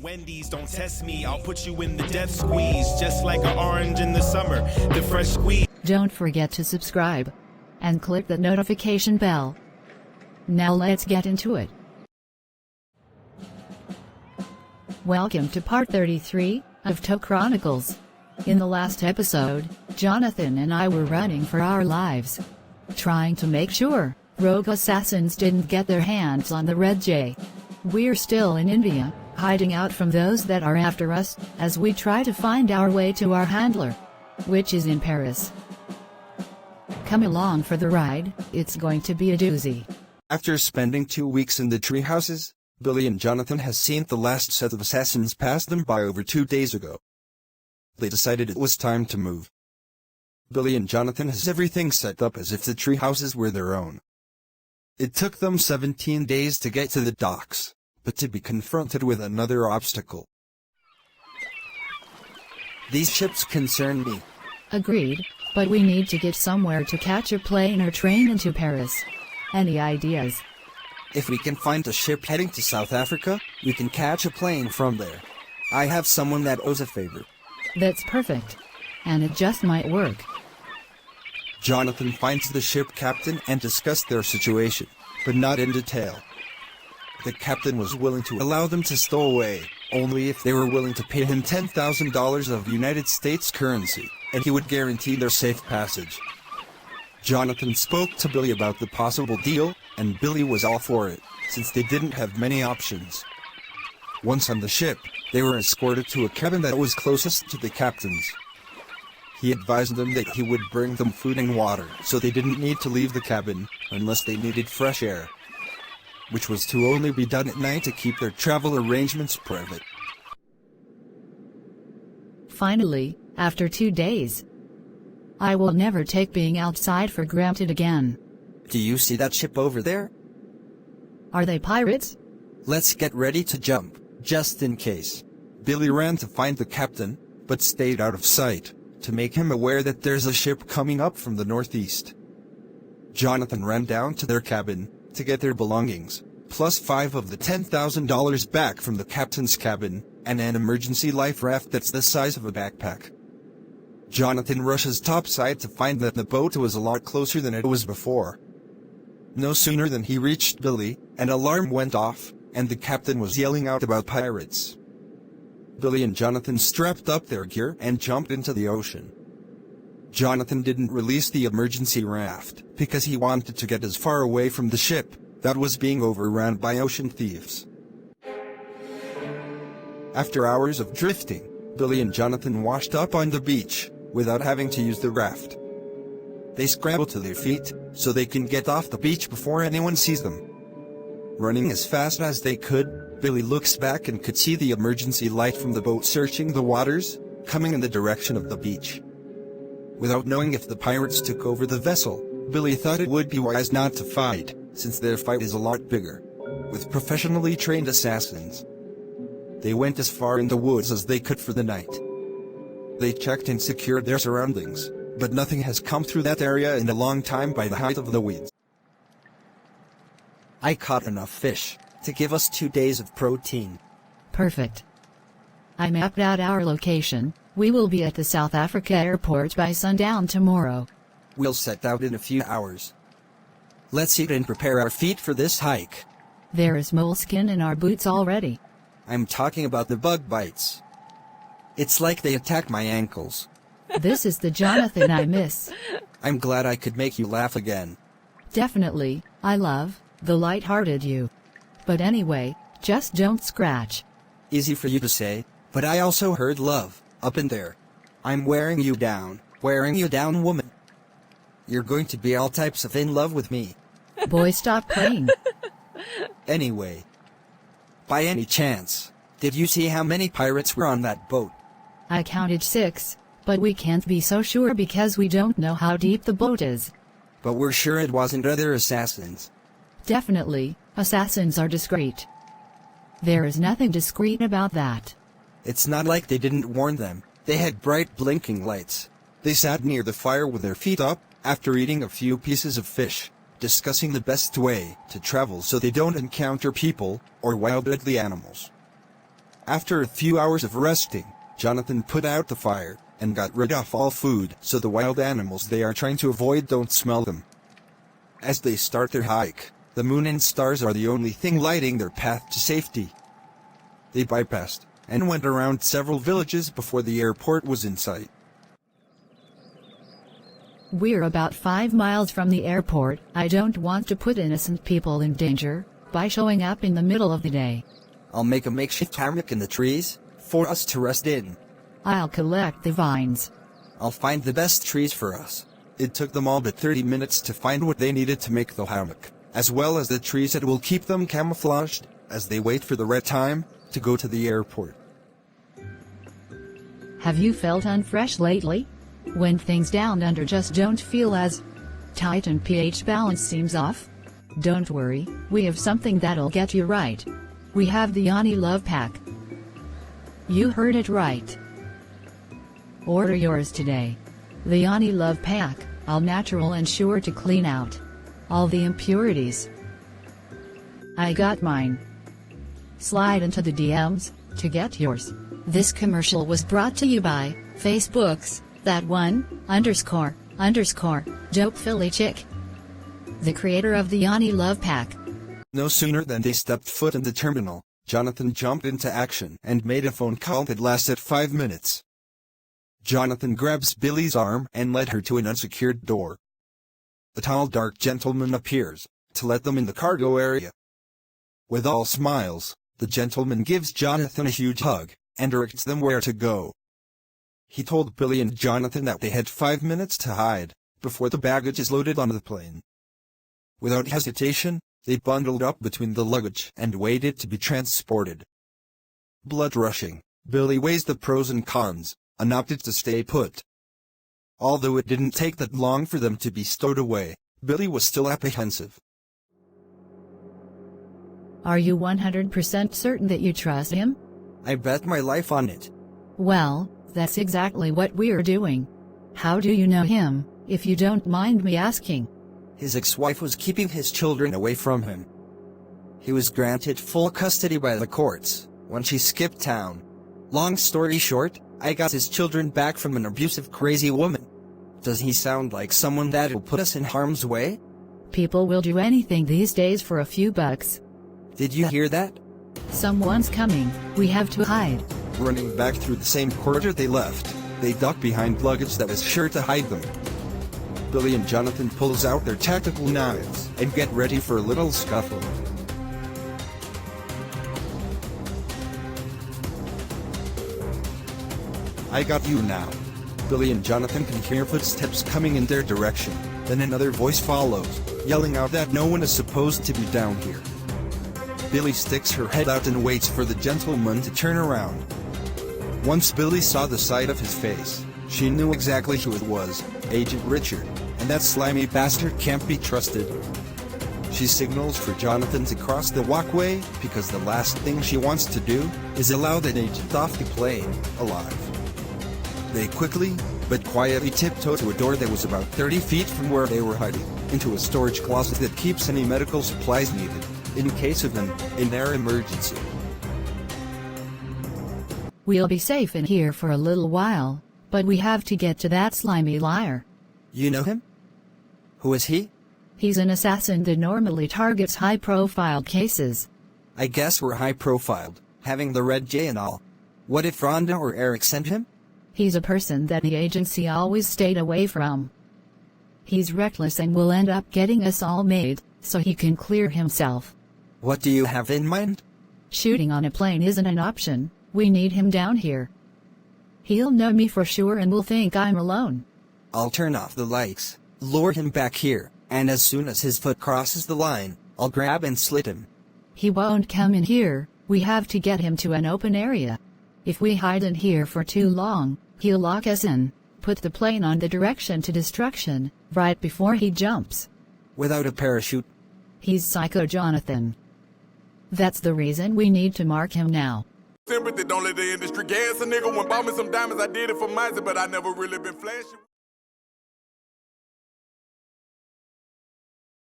Wendy's, don't test me. I'll put you in the death squeeze, just like an orange in the summer, the fresh squeeze. Don't forget to subscribe and click the notification bell. Now let's get into it. Welcome to part 33 of Tow Chronicles. In the last episode, Jonathan and I were running for our lives, trying to make sure rogue assassins didn't get their hands on the Red J. We're still in India, hiding out from those that are after us, as we try to find our way to our handler, which is in Paris. Come along for the ride, it's going to be a doozy. After spending 2 weeks in the tree houses, Billy and Jonathan has seen the last set of assassins pass them by over 2 days ago. They decided it was time to move. Billy and Jonathan has everything set up as if the tree houses were their own. It took them 17 days to get to the docks, but to be confronted with another obstacle. These ships concern me. Agreed, but we need to get somewhere to catch a plane or train into Paris. Any ideas? If we can find a ship heading to South Africa, we can catch a plane from there. I have someone that owes a favor. That's perfect. And it just might work. Jonathan finds the ship captain and discussed their situation, but not in detail. The captain was willing to allow them to stow away, only if they were willing to pay him $10,000 of United States currency, and he would guarantee their safe passage. Jonathan spoke to Billy about the possible deal, and Billy was all for it, since they didn't have many options. Once on the ship, they were escorted to a cabin that was closest to the captain's. He advised them that he would bring them food and water, so they didn't need to leave the cabin, unless they needed fresh air, which was to only be done at night to keep their travel arrangements private. Finally, after 2 days, I will never take being outside for granted again. Do you see that ship over there? Are they pirates? Let's get ready to jump, just in case. Billy ran to find the captain, but stayed out of sight, to make him aware that there's a ship coming up from the northeast. Jonathan ran down to their cabin, to get their belongings, plus 5 of the $10,000 back from the captain's cabin, and an emergency life raft that's the size of a backpack. Jonathan rushes topside to find that the boat was a lot closer than it was before. No sooner than he reached Billy, an alarm went off, and the captain was yelling out about pirates. Billy and Jonathan strapped up their gear and jumped into the ocean. Jonathan didn't release the emergency raft, because he wanted to get as far away from the ship that was being overrun by ocean thieves. After hours of drifting, Billy and Jonathan washed up on the beach, without having to use the raft. They scrambled to their feet, so they can get off the beach before anyone sees them. Running as fast as they could, Billy looks back and could see the emergency light from the boat searching the waters, coming in the direction of the beach. Without knowing if the pirates took over the vessel, Billy thought it would be wise not to fight, since their fight is a lot bigger, with professionally trained assassins. They went as far in the woods as they could for the night. They checked and secured their surroundings, but nothing has come through that area in a long time by the height of the weeds. I caught enough fish to give us 2 days of protein. Perfect. I mapped out our location. We will be at the South Africa airport by sundown tomorrow. We'll set out in a few hours. Let's eat and prepare our feet for this hike. There is moleskin in our boots already. I'm talking about the bug bites. It's like they attack my ankles. This is the Jonathan I miss. I'm glad I could make you laugh again. Definitely, I love the light-hearted you. But anyway, just don't scratch. Easy for you to say, but I also heard love up in there. I'm wearing you down, woman. You're going to be all types of in love with me. Boy, stop playing. Anyway, by any chance, did you see how many pirates were on that boat? I counted 6, but we can't be so sure because we don't know how deep the boat is. But we're sure it wasn't other assassins. Definitely, assassins are discreet. There is nothing discreet about that. It's not like they didn't warn them. They had bright blinking lights. They sat near the fire with their feet up, after eating a few pieces of fish, discussing the best way to travel so they don't encounter people or wild deadly animals. After a few hours of resting, Jonathan put out the fire and got rid of all food so the wild animals they are trying to avoid don't smell them. As they start their hike, the moon and stars are the only thing lighting their path to safety. They bypassed and went around several villages before the airport was in sight. We're about 5 miles from the airport. I don't want to put innocent people in danger by showing up in the middle of the day. I'll make a makeshift hammock in the trees for us to rest in. I'll collect the vines. I'll find the best trees for us. It took them all but 30 minutes to find what they needed to make the hammock, as well as the trees that will keep them camouflaged as they wait for the right time to go to the airport. Have you felt unfresh lately? When things down under just don't feel as tight and pH balance seems off? Don't worry, we have something that'll get you right. We have the Yanni Love Pack. You heard it right. Order yours today. The Yanni Love Pack, all natural and sure to clean out all the impurities. I got mine. Slide into the DMs to get yours. This commercial was brought to you by Facebook's ___ Dope Philly Chick, the creator of the Yanni Love Pack. No sooner than they stepped foot in the terminal, Jonathan jumped into action and made a phone call that lasted 5 minutes. Jonathan grabs Billy's arm and led her to an unsecured door. A tall dark gentleman appears to let them in the cargo area. With all smiles, the gentleman gives Jonathan a huge hug and directs them where to go. He told Billy and Jonathan that they had 5 minutes to hide before the baggage is loaded onto the plane. Without hesitation, they bundled up between the luggage and waited to be transported. Blood rushing, Billy weighs the pros and cons and opted to stay put. Although it didn't take that long for them to be stowed away, Billy was still apprehensive. Are you 100% certain that you trust him? I bet my life on it. Well, that's exactly what we're doing. How do you know him, if you don't mind me asking? His ex-wife was keeping his children away from him. He was granted full custody by the courts when she skipped town. Long story short, I got his children back from an abusive crazy woman. Does he sound like someone that will put us in harm's way? People will do anything these days for a few bucks. Did you hear that? Someone's coming, we have to hide. Running back through the same corridor they left, they ducked behind luggage that was sure to hide them. Billy and Jonathan pulls out their tactical knives and get ready for a little scuffle. I got you now. Billy and Jonathan can hear footsteps coming in their direction, then another voice follows, yelling out that no one is supposed to be down here. Billy sticks her head out and waits for the gentleman to turn around. Once Billy saw the side of his face, she knew exactly who it was, Agent Richard, and that slimy bastard can't be trusted. She signals for Jonathan to cross the walkway because the last thing she wants to do is allow that agent off the plane, alive. They quickly, but quietly tiptoe to a door that was about 30 feet from where they were hiding, into a storage closet that keeps any medical supplies needed, in case of an air emergency. We'll be safe in here for a little while, but we have to get to that slimy liar. You know him? Who is he? He's an assassin that normally targets high-profile cases. I guess we're high-profiled, having the Red J and all. What if Rhonda or Eric sent him? He's a person that the agency always stayed away from. He's reckless and will end up getting us all made, so he can clear himself. What do you have in mind? Shooting on a plane isn't an option. We need him down here. He'll know me for sure and will think I'm alone. I'll turn off the lights, lure him back here, and as soon as his foot crosses the line, I'll grab and slit him. He won't come in here. We have to get him to an open area. If we hide in here for too long, he'll lock us in, put the plane on the direction to destruction, right before he jumps. Without a parachute? He's Psycho Jonathan. That's the reason we need to mark him now. Sympathy, don't let the industry gas a nigga. When bought me some diamonds, I did it for myself, but I never really been flashing.